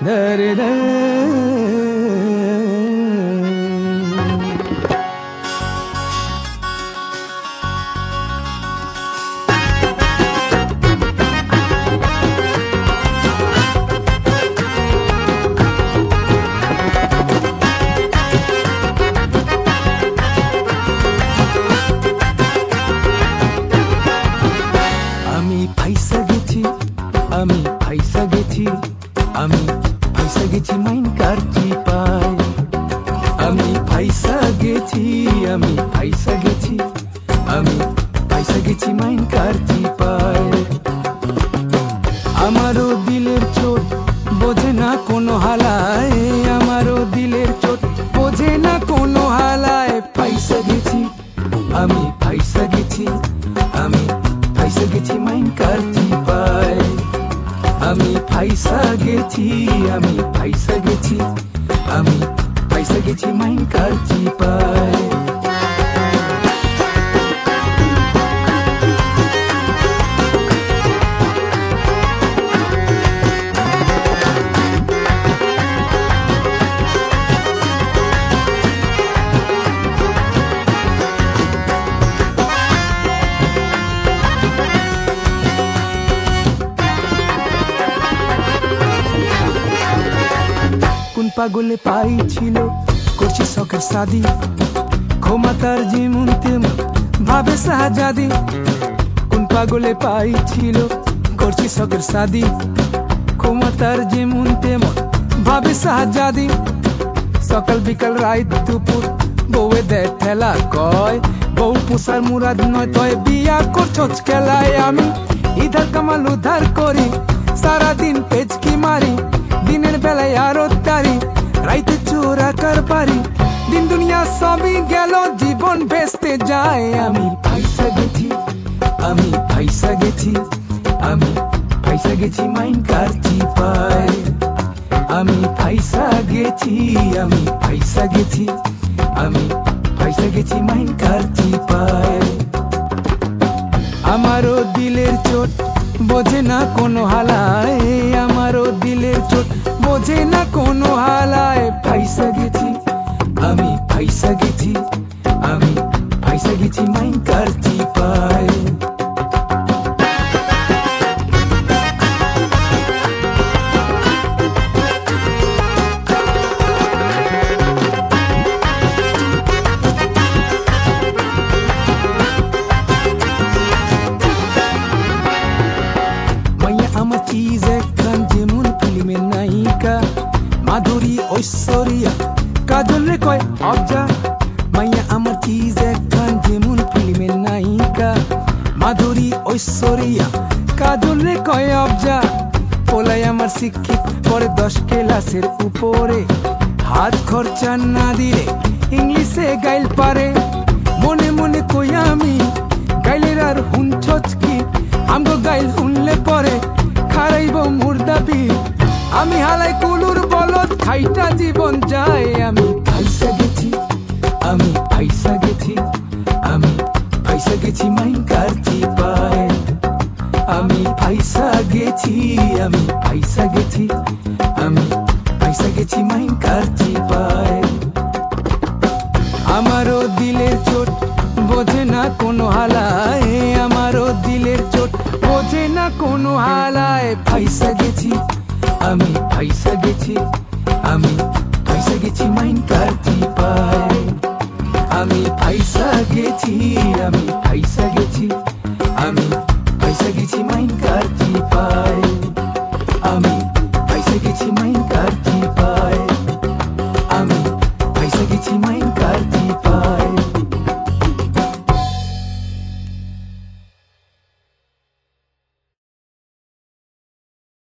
ধরে ধরে আমি ফাইসা গেছি আমি ফাইসা গেছি মাইন কার চিপায় আমি ফাইসা গেছি আমি ফাইসা গেছি মাইন কার চিপায় আমারও দিলের চোট বোঝে না কোনো হালায় আমারও দিলের চোট বোঝে না কোনো হালায় ফাইসা গেছি আমি ফাইসা গেছি মাইন কার চিপায় আমি ফাইসা গেছি আমি ফাইসা গেছি মাইন কার চিপায় পাগলে পাইছিল করছি শখের শাদি ক্ষমতার যেমন তেমন ভাবে শাহজাদি কোন পাগলে পাইছিল করছি শখের শাদি ক্ষমতার যেমন তেমন ভাবে শাহজাদি সকাল বিকাল রাত দুপুর বউয়ে দেয় ঠেলা কয় বউ পোষার মুরাদ নয় তয় বিয়া করছস খেলায় আমি ইধার কামাল উধার করি সারাদিন পেচকি মারি দিনের বেলায় আরো তারি রাইতে চোরা কার পারি দিন দুনিয়া সবই গেল জীবন ভেস্তে যায় আমি ফাইসা গেছি মাইন কার চিপায় আমি ফাইসা গেছি মাইন কার চিপায় আমারও দিলের চোট বোঝে না কোনো হালায় আমারও দিলের চোট বোঝে না কোনো হালায় ফাইসা গেছি মাইন কার চিপায় আমার চিজ একখান যেমন ফিল্মের নায়িকা মাধুরী ঐশ্বরিয়া কাজল রে কয় অবজা মাইয়া আমার চিজ একখান যেমন ফিল্মের নায়িকা মাধুরী ঐশ্বরিয়া কাজল রে কয় অবজা পোলাই আমার শিক্ষিত পরে 10 ক্লাসের উপরে হাত খরচা না দিলে ইংলিশে গাইল পারে মনে মনে কই আমি গাইলের আর হুনছছ কি আমগো গাইল শুনলে পরে খারাইব মুর্দাবি আমি হালাই কুলুর বলদ খাইটা জীবন যায় আমি ফাইসা গেছি মাইন কার চিপায় আমি ফাইসা গেছি মাইন কার চিপায় আমারও দিলের চোট বোঝে না কোনো হালায় আমারও দিলের চোট বোঝে না কোনো হালায় ফাইসা গেছি মাইন কার চিপায় আমি ফাইসা গেছি